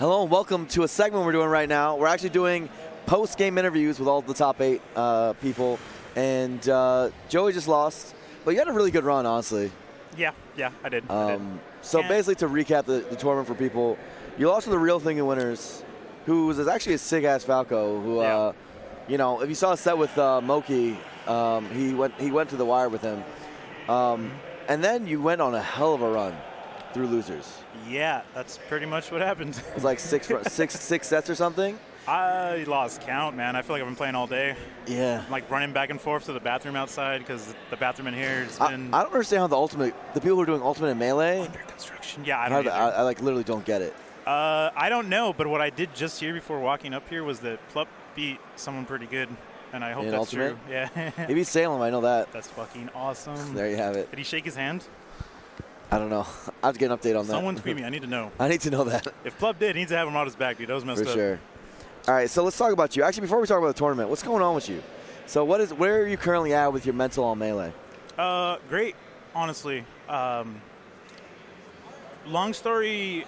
Hello and welcome to a segment we're doing right now. We're actually doing post-game interviews with all the top 8 people. And Joey just lost, but you had a really good run, honestly. Yeah, I did. So basically, to recap the tournament for people, you lost to the Real Thing in Winners, who was actually a sick-ass Falco, who, you know, if you saw a set with Moki, he went to the wire with him. And then you went on a hell of a run through losers. Yeah, that's pretty much what happened. It was like six sets or something? I lost count, man. I feel like I've been playing all day. Yeah. I'm like running back and forth to the bathroom outside because the bathroom in here has been... I don't understand how the people who are doing Ultimate and Melee... Under construction. Yeah, I don't either. I like literally don't get it. I don't know, but what I did just here before walking up here was that Plup beat someone pretty good, and I hope that's Ultimate? true. Yeah. He beat Salem, I know that. That's fucking awesome. There you have it. Did he shake his hand? I don't know. I have to get an update on that. Someone tweet me. I need to know. I need to know that. If Plup did, he needs to have him on his back, dude. That was messed up. For sure. All right, so let's talk about you. Actually, before we talk about the tournament, what's going on with you? So where are you currently at with your mental on Melee? Great, honestly. Long story,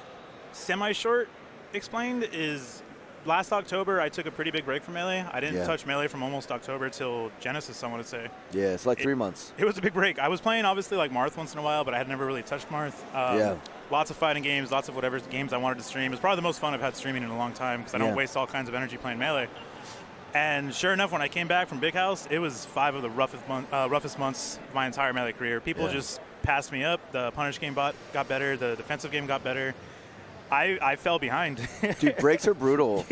semi-short explained is last October I took a pretty big break from Melee. I didn't touch Melee from almost October till Genesis, I want to say. Yeah, it's like 3 months. It was a big break. I was playing, obviously, like Marth once in a while, but I had never really touched Marth. Lots of fighting games, lots of whatever games I wanted to stream. It was probably the most fun I've had streaming in a long time because I don't waste all kinds of energy playing Melee. And sure enough, when I came back from Big House, it was 5 of the roughest months of my entire Melee career. People just passed me up. The punish game got better. The defensive game got better. I fell behind. Dude, breaks are brutal.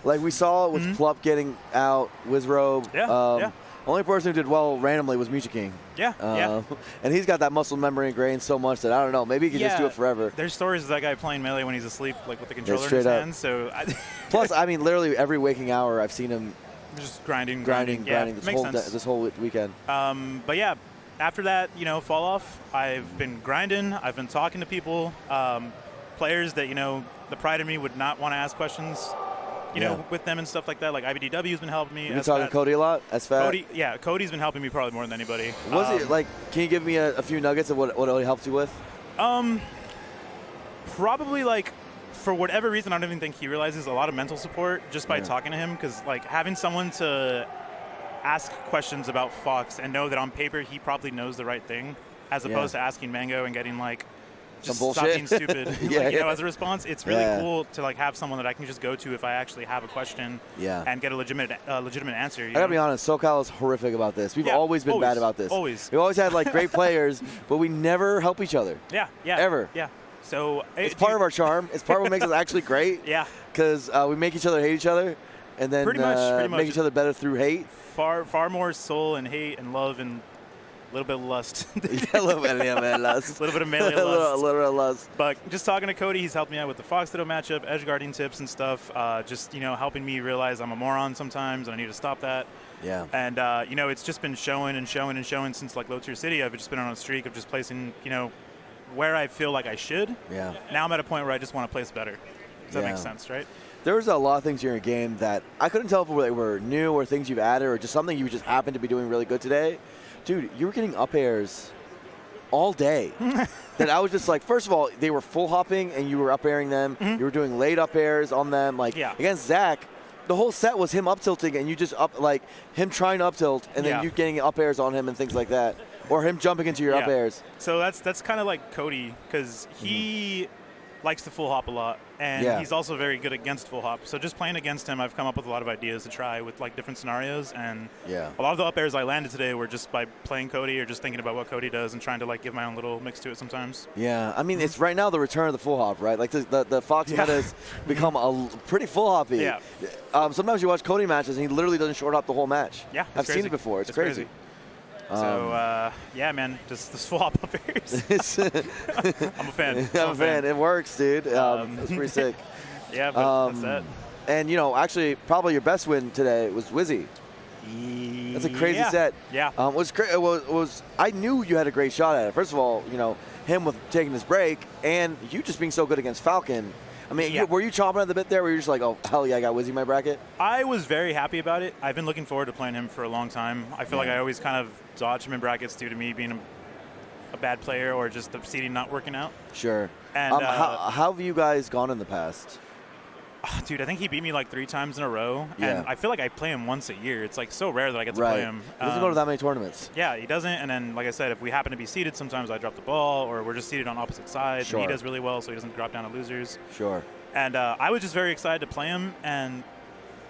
Like we saw with Plup getting out, Wizrobe. Only person who did well randomly was Mucha King. And he's got that muscle memory ingrained so much that I don't know. Maybe he can just do it forever. There's stories of that guy playing Melee when he's asleep, like with the controller in his hand. So plus, I mean, literally every waking hour I've seen him just grinding this whole weekend. But yeah, after that, fall off. I've been grinding. I've been talking to people, players that the pride in me would not want to ask questions. With them and stuff like that. Like IBDW's been helping me. You've been talking to Cody a lot? Cody's been helping me probably more than anybody. Can you give me a few nuggets of what he helped you with? Probably for whatever reason, I don't even think he realizes a lot of mental support just by talking to him. Because having someone to ask questions about Fox and know that on paper he probably knows the right thing, as opposed to asking Mango and getting just some stop being stupid. As a response, it's really cool to have someone that I can just go to if I actually have a question and get a legitimate answer. I gotta be honest, SoCal is horrific about this. We've always been bad about this. We've always had great players, but we never help each other. Ever. So it's part of our charm. It's part of what makes us actually great. Because we make each other hate each other, and then pretty much. Make each other better through hate. Far more soul and hate and love and a little bit of lust. A little bit of lust. A little bit of melee lust. A little bit of lust. But just talking to Cody, he's helped me out with the Fox Ditto matchup, edge guarding tips and stuff. Just, helping me realize I'm a moron sometimes and I need to stop that. Yeah. And, it's just been showing since Low Tier City. I've just been on a streak of just placing, where I feel like I should. Yeah. Now I'm at a point where I just want to place better. Does that make sense, right? There was a lot of things in your game that I couldn't tell if they were new or things you've added or just something you just happened to be doing really good today. Dude, you were getting up airs all day. That I was just first of all, they were full hopping and you were up airing them. You were doing late up airs on them. Against Zach, the whole set was him up tilting and you just him trying to up tilt and then you getting up airs on him and things like that. Or him jumping into your up airs. So that's kind of like Cody because he likes to full hop a lot, and he's also very good against full hop. So just playing against him, I've come up with a lot of ideas to try with different scenarios, and a lot of the up airs I landed today were just by playing Cody or just thinking about what Cody does and trying to give my own little mix to it sometimes. Yeah, I mean it's right now the return of the full hop, right? The Fox meta has become a pretty full hoppy. Yeah. Sometimes you watch Cody matches and he literally doesn't short hop the whole match. Yeah, I've seen it before. It's crazy. So, man, just full hop up airs. I'm a fan. I'm a fan. It works, dude. It's pretty sick. But that's that. And, actually, probably your best win today was Wizzy. That's a crazy set. I knew you had a great shot at it. First of all, him with taking this break and you just being so good against Falcon. I mean, were you chomping at the bit there? Were you just like, oh, hell yeah, I got Wizzy in my bracket? I was very happy about it. I've been looking forward to playing him for a long time. I feel like I always kind of dodge him in brackets due to me being a bad player or just the seeding not working out. Sure. And how have you guys gone in the past? Oh, dude, I think he beat me like 3 times in a row, and I feel like I play him once a year. It's like so rare that I get to play him. He doesn't go to that many tournaments. Yeah, he doesn't. And then, like I said, if we happen to be seated, sometimes I drop the ball, or we're just seated on opposite sides. Sure. And he does really well, so he doesn't drop down to losers. Sure. And I was just very excited to play him. And,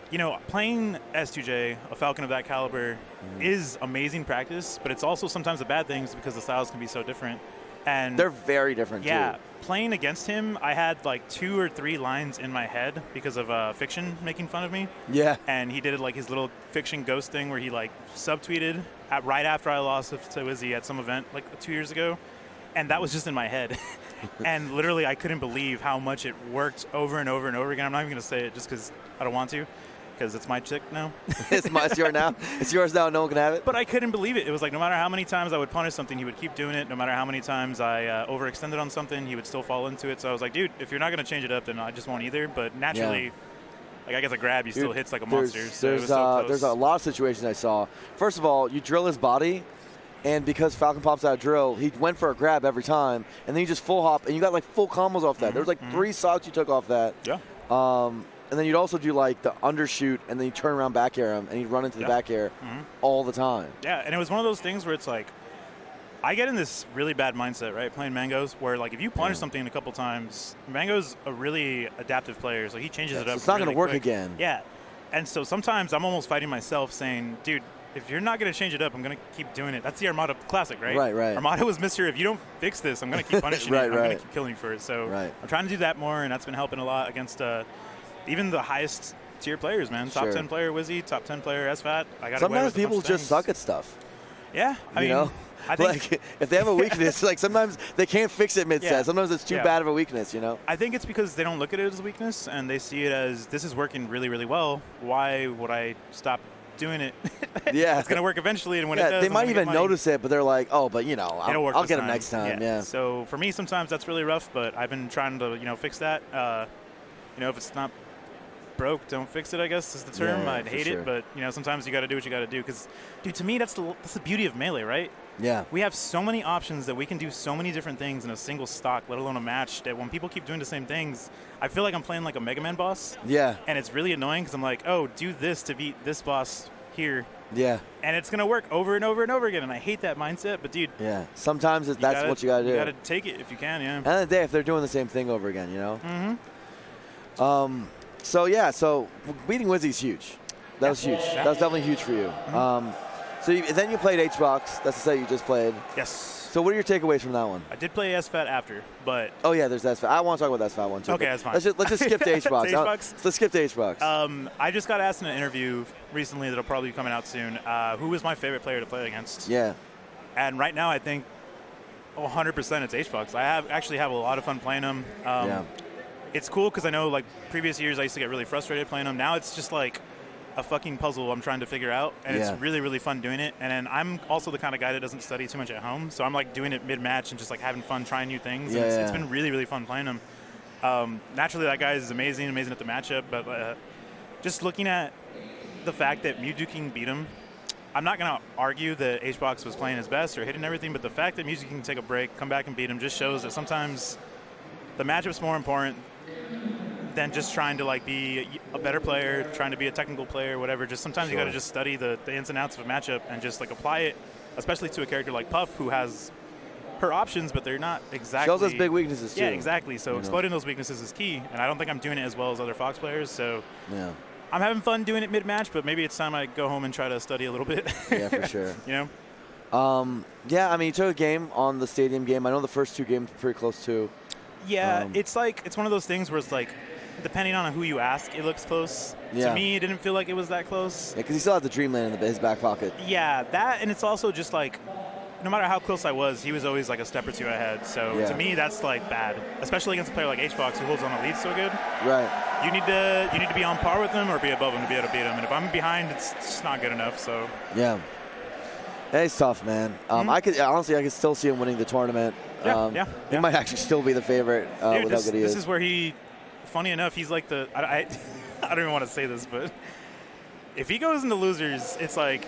you know, playing S2J, a Falcon of that caliber, is amazing practice, but it's also sometimes a bad thing because the styles can be so different. And they're very different, yeah, too. Playing against him, I had like 2 or 3 lines in my head because of Fiction making fun of me. Yeah. And he did like his little Fiction ghost thing where he like subtweeted right after I lost to Izzy at some event like 2 years ago. And that was just in my head. And literally I couldn't believe how much it worked over and over and over again. I'm not even going to say it just because I don't want to. Because it's my chick now. It's yours now. It's yours now. No one can have it. But I couldn't believe it. It was like no matter how many times I would punish something, he would keep doing it. No matter how many times I overextended on something, he would still fall into it. So I was like, dude, if you're not going to change it up, then I just won't either. But naturally, like I guess a grab, he still hits like a monster. So it was so close. There's a lot of situations I saw. First of all, you drill his body, and because Falcon pops out drill, he went for a grab every time, and then you just full hop, and you got like full combos off that. There was like 3 stocks you took off that. Yeah. And then you'd also do like the undershoot, and then you turn around back air him, and he'd run into the back air all the time. Yeah, and it was one of those things where it's like, I get in this really bad mindset, right, playing Mango's, where like if you punish something a couple times, Mango's a really adaptive player, so he changes it up. It's not really going to work quick. again. Yeah, and so sometimes I'm almost fighting myself, saying, dude, if you're not going to change it up, I'm going to keep doing it. That's the Armada classic, right? Right. Armada was Mr. If you don't fix this, I'm going to keep punishing you. I'm going to keep killing you for it. So I'm trying to do that more, and that's been helping a lot against even the highest tier players, man. Top 10 player Wizzy, top 10 player SFAT. Sometimes people just suck at stuff. Yeah, I mean, I think like if they have a weakness, like sometimes they can't fix it mid-set. Yeah. Sometimes it's too bad of a weakness, you know? I think it's because they don't look at it as a weakness and they see it as this is working really, really well. Why would I stop doing it? Yeah. It's going to work eventually, and when it does, they might even notice it, but they're like, oh, but you know, I'll get them next time. Yeah. So for me, sometimes that's really rough, but I've been trying to, fix that. If it's not broke, don't fix it, I guess is the term. I'd hate it, but sometimes you got to do what you got to do because, dude, to me that's the beauty of Melee, right? Yeah. We have so many options that we can do so many different things in a single stock, let alone a match, that when people keep doing the same things, I feel like I'm playing like a Mega Man boss. Yeah. And it's really annoying because I'm like, oh, do this to beat this boss here. Yeah. And it's going to work over and over and over again, and I hate that mindset, but dude. Yeah. Sometimes that's what you got to do. You got to take it if you can, yeah. At the end of the day, if they're doing the same thing over again, Mm-hmm. So beating Wizzy's huge. That was huge. That was definitely huge for you. Mm-hmm. Then you played H-Box. That's the set you just played. Yes. So what are your takeaways from that one? I did play SFAT after, but... Oh, yeah, there's SFAT. I want to talk about SFAT one, too. Okay, that's fine. Let's just skip to H-Box. H-Box? Let's skip to H-Box. I just got asked in an interview recently that'll probably be coming out soon, who was my favorite player to play against. Yeah. And right now I think 100% it's H-Box. I actually have a lot of fun playing him. It's cool because I know, like, previous years I used to get really frustrated playing him. Now it's just, like, a fucking puzzle I'm trying to figure out, and it's really, really fun doing it. And then I'm also the kind of guy that doesn't study too much at home, so I'm, like, doing it mid-match and just, like, having fun trying new things. And it's been really, really fun playing him. Naturally, that guy is amazing at the matchup, but just looking at the fact that Mewtwo King beat him, I'm not going to argue that H-Box was playing his best or hitting everything, but the fact that Mewtwo King take a break, come back and beat him just shows that sometimes the matchup's more important than just trying to like be a better player, trying to be a technical player, whatever. Just sometimes you got to just study the ins and outs of a matchup and just like apply it, especially to a character like Puff, who has her options, but they're not exactly. Shows us big weaknesses too. Yeah, exactly. So exploiting those weaknesses is key, and I don't think I'm doing it as well as other Fox players. So I'm having fun doing it mid-match, but maybe it's time I go home and try to study a little bit. Yeah, for sure. Yeah, I mean, you took a game on the stadium game. I know the first 2 games were pretty close too. Yeah, it's one of those things where it's like, depending on who you ask, it looks close. Yeah. To me, it didn't feel like it was that close. Yeah, because he still had the Dreamland in his back pocket. Yeah, that, and it's also just like, no matter how close I was, he was always like a step or 2 ahead. So to me, that's like bad, especially against a player like H-Box who holds on the lead so good. Right. You need to be on par with him or be above him to be able to beat him. And if I'm behind, it's just not good enough. So yeah, it's tough, man. I could still see him winning the tournament. He might actually still be the favorite. Dude, with how good he this is. is where he. Funny enough, he's like the. I don't even want to say this, but if he goes into losers, it's like.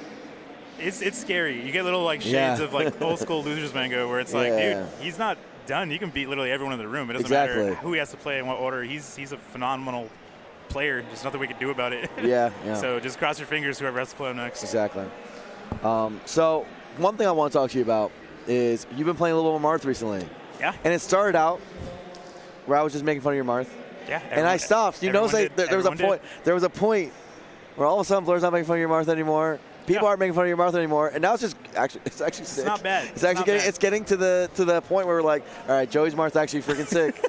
It's scary. You get little like shades of like old school losers Mango where it's like, dude, he's not done. He can beat literally everyone in the room. It doesn't matter who he has to play in what order. He's a phenomenal player. There's nothing we can do about it. Yeah, yeah. So just cross your fingers whoever has to play him next. Exactly. So one thing I want to talk to you about is you've been playing a little bit more Marth recently. Yeah. And it started out where I was just making fun of your Marth. Yeah. And I stopped. You know, there was a point. There was a point where all of a sudden Blair's not making fun of your Marth anymore. People aren't making fun of your Marth anymore, and now it's actually sick. It's not bad. It's getting to the point where we're like, all right, Joey's Marth's actually freaking sick.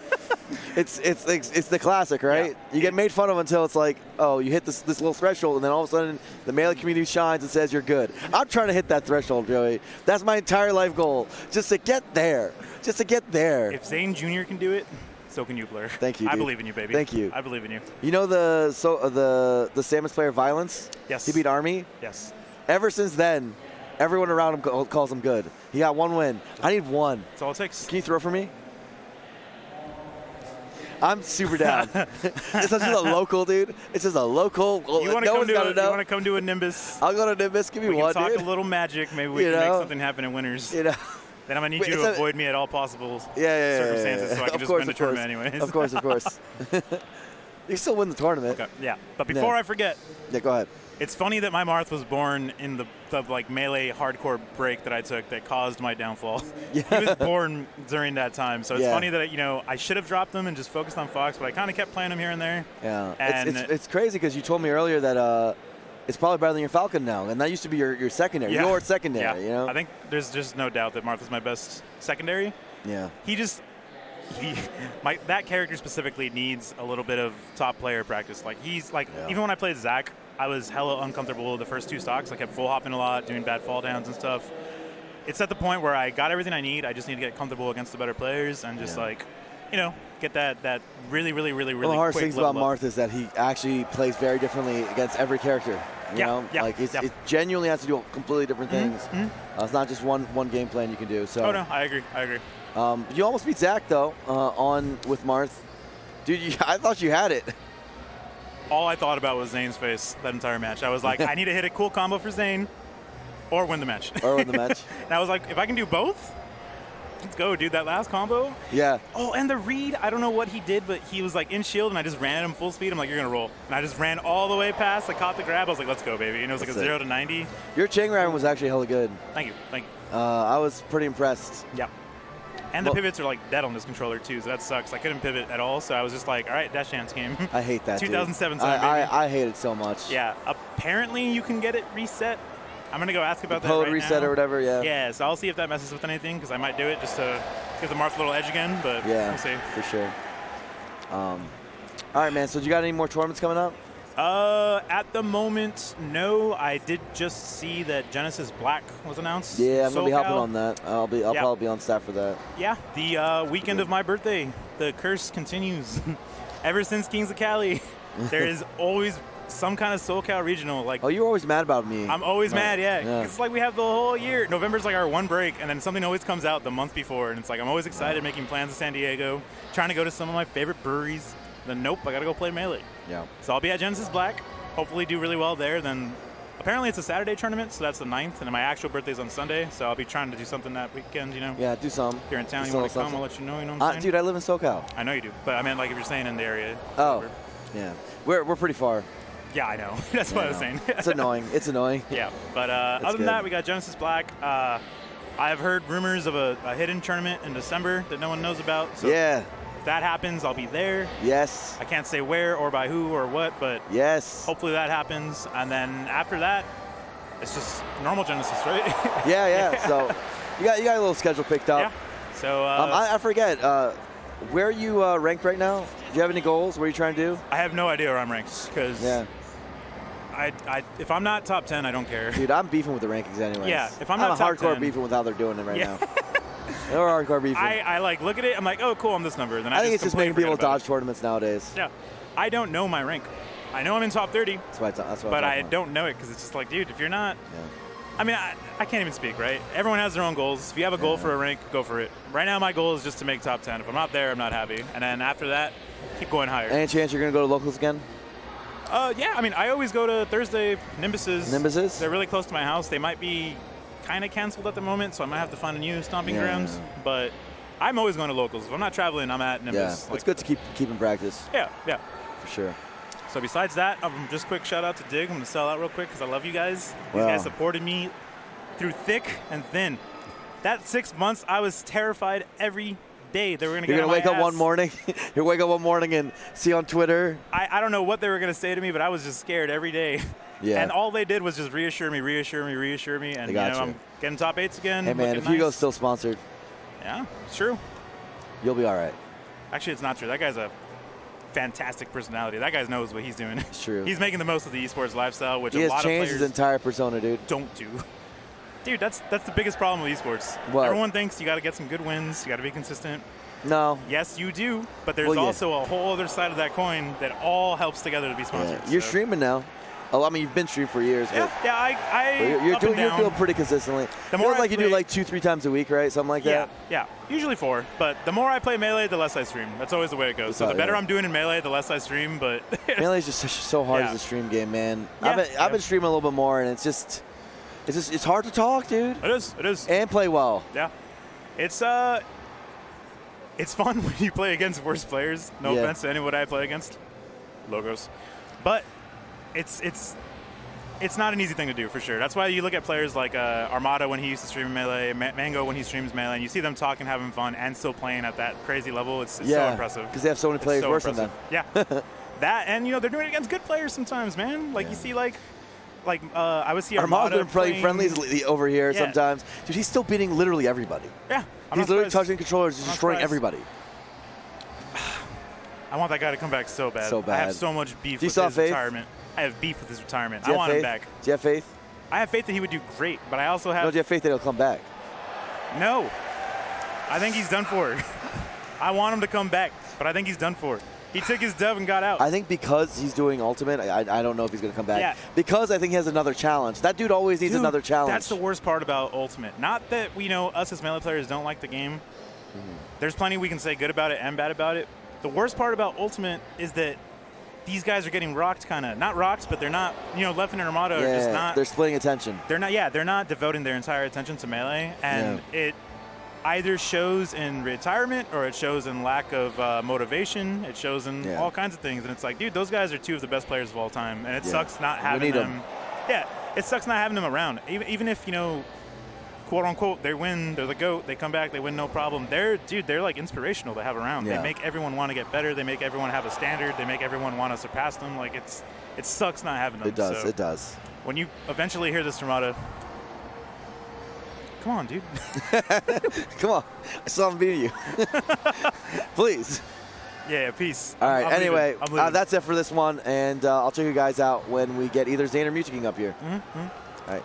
It's the classic, right? Yeah. You get made fun of until it's like, oh, you hit this little threshold, and then all of a sudden the Melee community shines and says you're good. I'm trying to hit that threshold, Joey. That's my entire life goal, just to get there. If Zane Jr. can do it, so can you, Blair. Thank you, dude. I believe in you, baby. Thank you. I believe in you. You know the Samus player Violence? Yes. He beat Army? Yes. Ever since then, everyone around him calls him good. He got one win. I need one. That's all it takes. Can you throw for me? I'm super down. It's just a local, dude. It's just a local. You want to come to a Nimbus? I'll go to Nimbus. Give me one, dude. We can talk a little magic. Maybe we can make something happen in winners. You know. Then I'm going to need you to avoid me at all possible circumstances so I can just win the tournament anyways. Of course. You still win the tournament. Okay. Yeah. But before I forget. Yeah, go ahead. It's funny that my Marth was born in the like Melee hardcore break that I took that caused my downfall. Yeah. He was born during that time, so it's funny that I should have dropped him and just focused on Fox, but I kind of kept playing him here and there. Yeah, and it's crazy because you told me earlier that it's probably better than your Falcon now, and that used to be your secondary. Yeah. Your secondary, yeah. You know. I think there's just no doubt that Marth is my best secondary. Yeah. That character specifically needs a little bit of top player practice. Like even when I played Zach, I was hella uncomfortable with the first two stocks. I kept full hopping a lot, doing bad fall downs and stuff. It's at the point where I got everything I need. I just need to get comfortable against the better players and just get that really One of the hardest things about Marth is that he actually plays very differently against every character. You know? Like it genuinely has to do completely different things. Mm-hmm. It's not just one game plan you can do. So. Oh no, I agree. You almost beat Zach though with Marth. Dude, I thought you had it. All I thought about was Zane's face that entire match. I was like, I need to hit a cool combo for Zane or win the match. And I was like, if I can do both, let's go, dude. That last combo. Yeah. Oh, and the read, I don't know what he did, but he was like in shield, and I just ran at him full speed. I'm like, you're going to roll. And I just ran all the way past. I caught the grab. I was like, let's go, baby. And it was like a 0 to 90. Your chain grab was actually hella good. Thank you. I was pretty impressed. Yeah. And the pivots are like dead on this controller too, so that sucks. I couldn't pivot at all, so I was just like, all right, dash chance game. I hate that. 2007 time, I hate it so much. Yeah. Apparently you can get it reset. I'm gonna go ask about that right now. reset or whatever. Yeah. Yeah. So I'll see if that messes with anything because I might do it just to give the Marth a little edge again. But we'll see. For sure. All right, man. So you got any more tournaments coming up? At the moment, no. I did just see that Genesis Black was announced. Yeah, I'm gonna be helping on that. I'll probably be on staff for that. Yeah, the weekend of my birthday, the curse continues. Ever since Kings of Cali, there is always some kind of SoCal regional. Like, oh, you were always mad about me. I'm always mad, yeah. It's like we have the whole year. November's like our one break, and then something always comes out the month before, and it's like I'm always excited, making plans in San Diego, trying to go to some of my favorite breweries. Then nope, I gotta go play Melee. Yeah. So I'll be at Genesis Black. Hopefully do really well there. Then apparently it's a Saturday tournament, so that's the 9th, and then my actual birthday's on Sunday. So I'll be trying to do something that weekend, you know. Yeah, do some. If you're in town, you want to come, I'll let you know. You know what I'm saying? Dude, I live in SoCal. I know you do, but I mean, like if you're staying in the area. Oh. Whatever. Yeah. We're pretty far. Yeah, I know. That's what I was saying. It's annoying. It's annoying. Yeah, but other than that, we got Genesis Black. I've heard rumors of a hidden tournament in December that no one knows about. So if that happens, I'll be there. Yes. I can't say where or by who or what, but hopefully that happens. And then after that, it's just normal Genesis, right? Yeah. So you got a little schedule picked up. Yeah. So I forget. Where are you ranked right now? Do you have any goals? What are you trying to do? I have no idea where I'm ranked because if I'm not top 10, I don't care. Dude, I'm beefing with the rankings anyways. Yeah, if I'm not top 10. I'm hardcore beefing with how they're doing it right now. They're hardcore beefing. I like look at it. I'm like, oh, cool, I'm this number. Then I think it's just making people dodge tournaments nowadays. Yeah, I don't know my rank. I know I'm in top 30. That's why. But I don't know it because it's just like, dude, if you're not. Yeah. I mean, I can't even speak, right? Everyone has their own goals. If you have a goal for a rank, go for it. Right now, my goal is just to make top 10. If I'm not there, I'm not happy. And then after that, keep going higher. Any chance you're going to go to locals again? Yeah. I mean, I always go to Thursday Nimbuses. Nimbuses? They're really close to my house. They might be kind of canceled at the moment, so I might have to find a new stomping grounds. But I'm always going to locals. If I'm not traveling, I'm at Nimbus. Yeah, it's good to keep in practice. Yeah. For sure. So besides that, just quick shout out to Dig. I'm going to sell out real quick because I love you guys. Wow. These guys supported me through thick and thin. That 6 months, I was terrified every day they were going to get on my wake up ass. one morning. You wake up one morning and see on Twitter. I don't know what they were going to say to me, but I was just scared every day. Yeah. And all they did was just reassure me. And you know, I'm getting top 8s again. Hey man, if Hugo's still sponsored, yeah, it's true. You'll be all right. Actually, it's not true. That guy's a fantastic personality. That guy knows what he's doing. It's true. He's making the most of the esports lifestyle, which he a has lot of changed players his entire persona, dude. don't do. Dude, that's the biggest problem with esports. What? Everyone thinks you got to get some good wins. You got to be consistent. No. Yes, you do. But there's also a whole other side of that coin that all helps together to be sponsored. Yeah. You're streaming now. Oh, I mean, you've been streaming for years. Yeah, you're doing pretty consistently. The more like you do like 2-3 times a week, right? Something like that. Yeah. Usually 4. But the more I play Melee, the less I stream. That's always the way it goes. So the better I'm doing in Melee, the less I stream. But Melee is just so hard as a stream game, man. Yeah. I've been streaming a little bit more, and it's hard to talk, dude. It is. And play well. Yeah. It's fun when you play against worse players. No offense to anyone I play against. Logos. But it's not an easy thing to do, for sure. That's why you look at players like Armada when he used to stream Melee, Mango when he streams Melee, and you see them talking, having fun, and still playing at that crazy level. It's so impressive. Because they have so many players worse than them. Yeah. That, and, they're doing it against good players sometimes, man. Like, you see, like I would see Armada been playing friendlies over here sometimes. Dude, he's still beating literally everybody. Yeah. He's literally touching controllers and destroying everybody. I want that guy to come back so bad. So bad. I have so much beef with his retirement. I have beef with his retirement. I want him back. Do you have faith? I have faith that he would do great, but I also have... No, do you have faith that he'll come back? No. I think he's done for. I want him to come back, but I think he's done for. He took his dub and got out. I think because he's doing Ultimate, I don't know if he's going to come back. Yeah. Because I think he has another challenge. That dude always needs another challenge. That's the worst part about Ultimate. Not that us as Melee players don't like the game. There's plenty we can say good about it and bad about it. The worst part about Ultimate is that these guys are getting rocked, kind of. Not rocked, but they're not, Left and Armada are just not. They're splitting attention. They're not devoting their entire attention to Melee. And it either shows in retirement or it shows in lack of motivation. It shows in all kinds of things. And it's like, dude, those guys are 2 of the best players of all time. And it sucks not having them. Yeah, it sucks not having them around. Even if, quote unquote, they win, they're the GOAT, they come back, they win no problem. They're like inspirational to have around. They make everyone want to get better. They make everyone have a standard. They make everyone want to surpass them. Like, it sucks not having them. It does, it does. When you eventually hear this, Armada, come on, dude. Come on. I still haven't beaten you. Please. Yeah, peace. All right, anyway, that's it for this one, and I'll check you guys out when we get either Zane or Music King up here. All right.